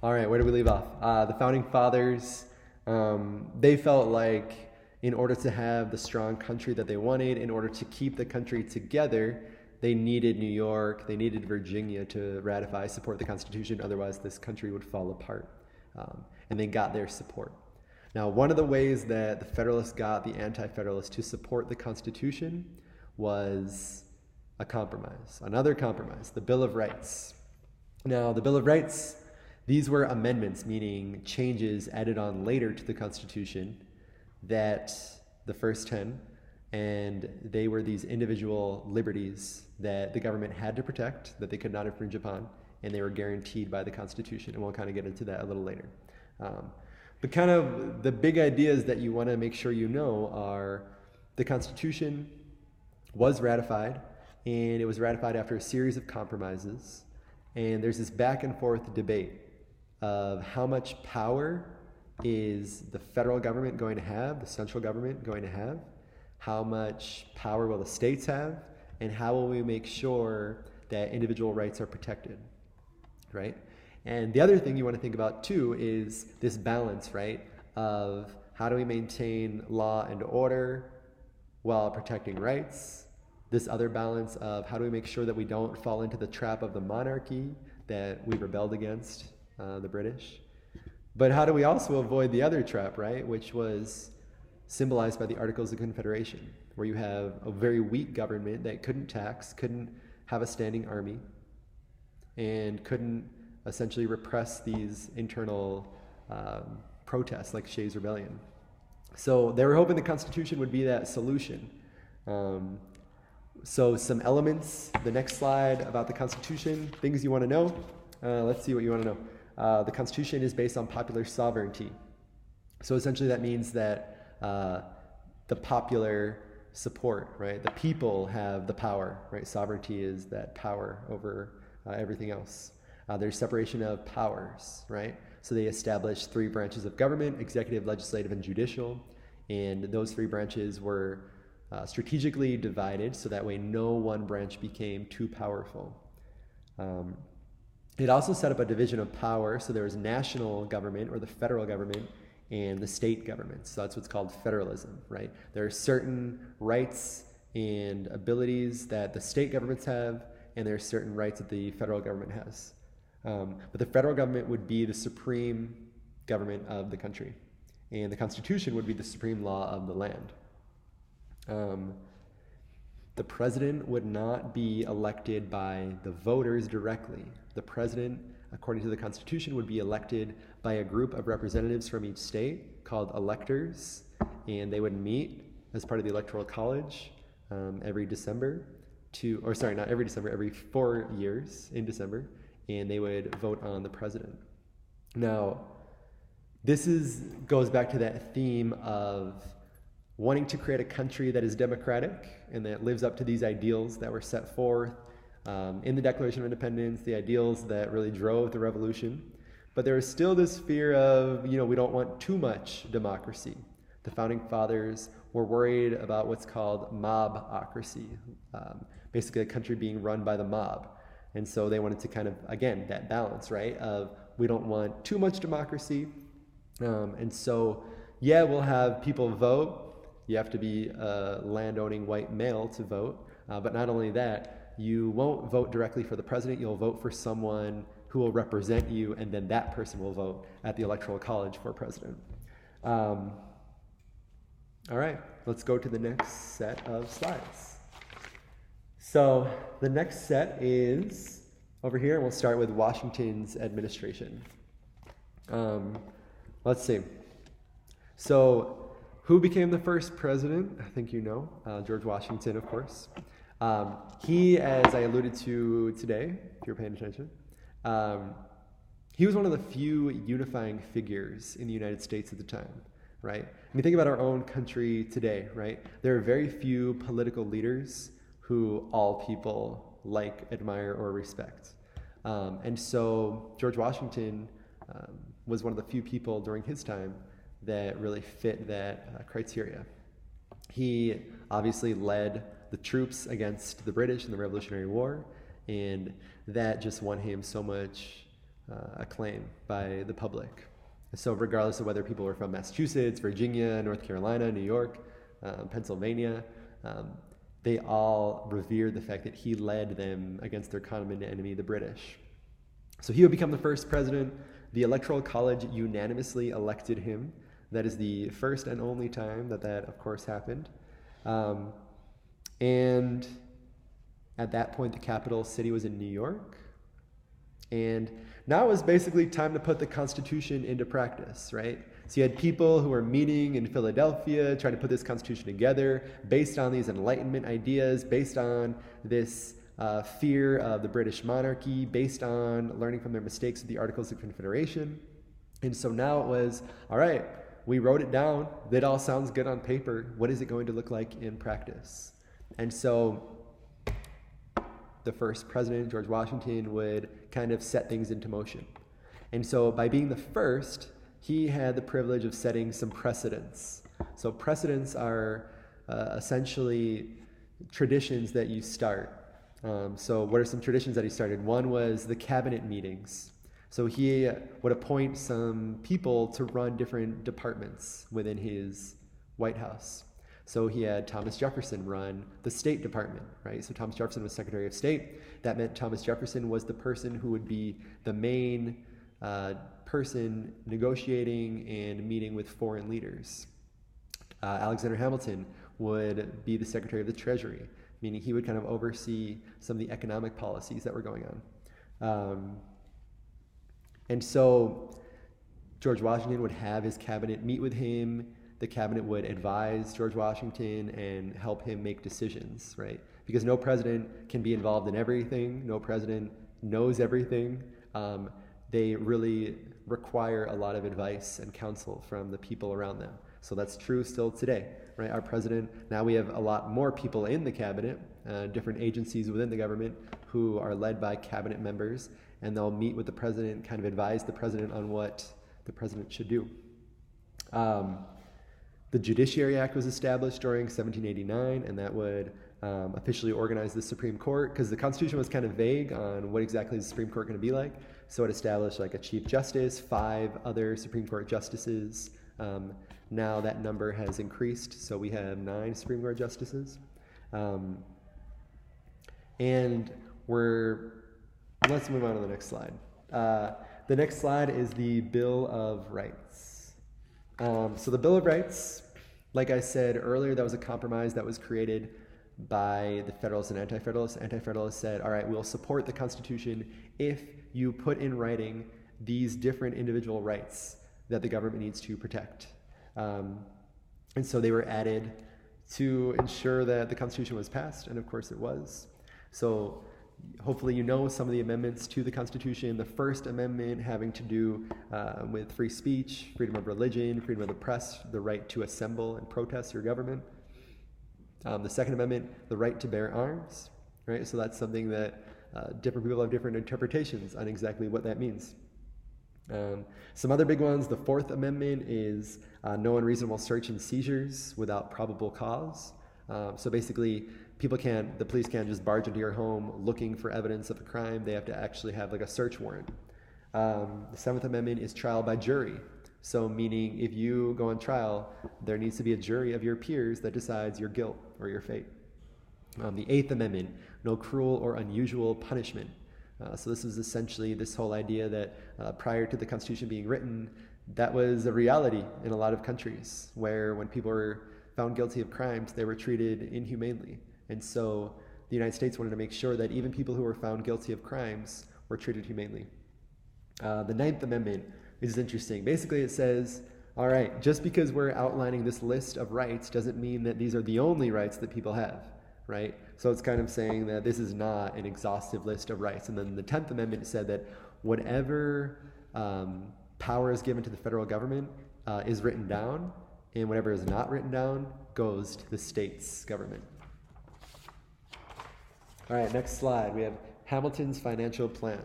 All right, where do we leave off? The founding fathers, they felt like in order to have the strong country that they wanted, in order to keep the country together, they needed New York, they needed Virginia to ratify, support the Constitution, otherwise this country would fall apart. And they got their support. Now, one of the ways that the Federalists got the Anti-Federalists to support the Constitution was a compromise, another compromise, the Bill of Rights. Now, the Bill of Rights, these were amendments, meaning changes added on later to the Constitution that the first 10, and they were these individual liberties that the government had to protect, that they could not infringe upon, and they were guaranteed by the Constitution, and we'll kind of get into that a little later. But kind of the big ideas that you want to make sure you know are the Constitution was ratified, and it was ratified after a series of compromises, and there's this back and forth debate of how much power is the federal government going to have, the central government going to have, how much power will the states have, and how will we make sure that individual rights are protected, right? And the other thing you want to think about too is this balance, right, of how do we maintain law and order while protecting rights, this other balance of how do we make sure that we don't fall into the trap of the monarchy that we rebelled against, the British. But how do we also avoid the other trap, right, which was symbolized by the Articles of Confederation, where you have a very weak government that couldn't tax, couldn't have a standing army, and couldn't essentially repress these internal protests like Shays' Rebellion. So they were hoping the Constitution would be that solution. So some elements, the next slide about the Constitution, things you want to know. Let's see what you want to know. The Constitution is based on popular sovereignty. So essentially that means that the popular support, right? The people have the power, right? Sovereignty is that power over everything else. There's separation of powers, right? So they established 3 branches of government: executive, legislative, and judicial. And those 3 branches were strategically divided so that way no one branch became too powerful. It also set up a division of power, so there was national government, or the federal government, and the state governments. So that's what's called federalism, right? There are certain rights and abilities that the state governments have, and there are certain rights that the federal government has. But the federal government would be the supreme government of the country, and the Constitution would be the supreme law of the land. The president would not be elected by the voters directly. The president, according to the Constitution, would be elected by a group of representatives from each state called electors, and they would meet as part of the Electoral College every December every 4 years in December, and they would vote on the president. Now, this goes back to that theme of wanting to create a country that is democratic and that lives up to these ideals that were set forth in the Declaration of Independence, the ideals that really drove the revolution. But there is still this fear of, we don't want too much democracy. The founding fathers were worried about what's called mobocracy, basically a country being run by the mob. And so they wanted to kind of, again, that balance, right, of we don't want too much democracy. And so, yeah, we'll have people vote. You have to be a landowning white male to vote. But not only that, you won't vote directly for the president. You'll vote for someone who will represent you, and then that person will vote at the Electoral College for president. All right, let's go to the next set of slides. So the next set is over here, and we'll start with Washington's administration. Let's see. So who became the first president? I think you know, George Washington, of course. He, as I alluded to today, if you're paying attention, he was one of the few unifying figures in the United States at the time, right? I mean, think about our own country today, right? There are very few political leaders who all people like, admire, or respect. And so George Washington was one of the few people during his time that really fit that criteria. He obviously led the troops against the British in the Revolutionary War, and that just won him so much acclaim by the public. So regardless of whether people were from Massachusetts, Virginia, North Carolina, New York, Pennsylvania, they all revered the fact that he led them against their common enemy, the British. So he would become the first president. The Electoral College unanimously elected him. That is the first and only time that of course, happened. And at that point, the capital city was in New York. And now it was basically time to put the Constitution into practice, right? So you had people who were meeting in Philadelphia, trying to put this Constitution together based on these Enlightenment ideas, based on this fear of the British monarchy, based on learning from their mistakes with the Articles of Confederation. And so now it was, all right, we wrote it down. That all sounds good on paper. What is it going to look like in practice? And so the first president, George Washington, would kind of set things into motion. And so by being the first, he had the privilege of setting some precedents. So precedents are essentially traditions that you start. So what are some traditions that he started? One was the cabinet meetings. So he would appoint some people to run different departments within his White House. So he had Thomas Jefferson run the State Department, right? So Thomas Jefferson was Secretary of State. That meant Thomas Jefferson was the person who would be the main person negotiating and meeting with foreign leaders. Alexander Hamilton would be the Secretary of the Treasury, meaning he would kind of oversee some of the economic policies that were going on. And so George Washington would have his cabinet meet with him. The cabinet would advise George Washington and help him make decisions, right? Because no president can be involved in everything. No president knows everything. They really require a lot of advice and counsel from the people around them. So that's true still today, right? Our president, now we have a lot more people in the cabinet, different agencies within the government who are led by cabinet members, and they'll meet with the president, kind of advise the president on what the president should do. The Judiciary Act was established during 1789, and that would officially organize the Supreme Court, because the Constitution was kind of vague on what exactly is the Supreme Court going to be like. So it established like a Chief Justice, 5 other Supreme Court justices. Now that number has increased, so we have 9 Supreme Court justices. And let's move on to the next slide. The next slide is the Bill of Rights. So the Bill of Rights, like I said earlier, that was a compromise that was created by the Federalists and Anti-Federalists. Anti-Federalists said, all right, we'll support the Constitution if you put in writing these different individual rights that the government needs to protect. And so they were added to ensure that the Constitution was passed, and of course it was. So hopefully you know some of the amendments to the Constitution. The First Amendment having to do with free speech, freedom of religion, freedom of the press, the right to assemble and protest your government. The Second Amendment, the right to bear arms, right? So that's something that different people have different interpretations on exactly what that means. Some other big ones, the Fourth Amendment is no unreasonable search and seizures without probable cause. So basically, the police can't just barge into your home looking for evidence of a crime. They have to actually have like a search warrant. The Seventh Amendment is trial by jury. So meaning if you go on trial, there needs to be a jury of your peers that decides your guilt or your fate. The Eighth Amendment, no cruel or unusual punishment. So this is essentially this whole idea that prior to the Constitution being written, that was a reality in a lot of countries where when people were found guilty of crimes, they were treated inhumanely. And so the United States wanted to make sure that even people who were found guilty of crimes were treated humanely. The Ninth Amendment is interesting. Basically it says, all right, just because we're outlining this list of rights doesn't mean that these are the only rights that people have, right? So it's kind of saying that this is not an exhaustive list of rights. And then the 10th Amendment said that whatever power is given to the federal government is written down, and whatever is not written down goes to the state's government. All right, next slide. We have Hamilton's financial plan.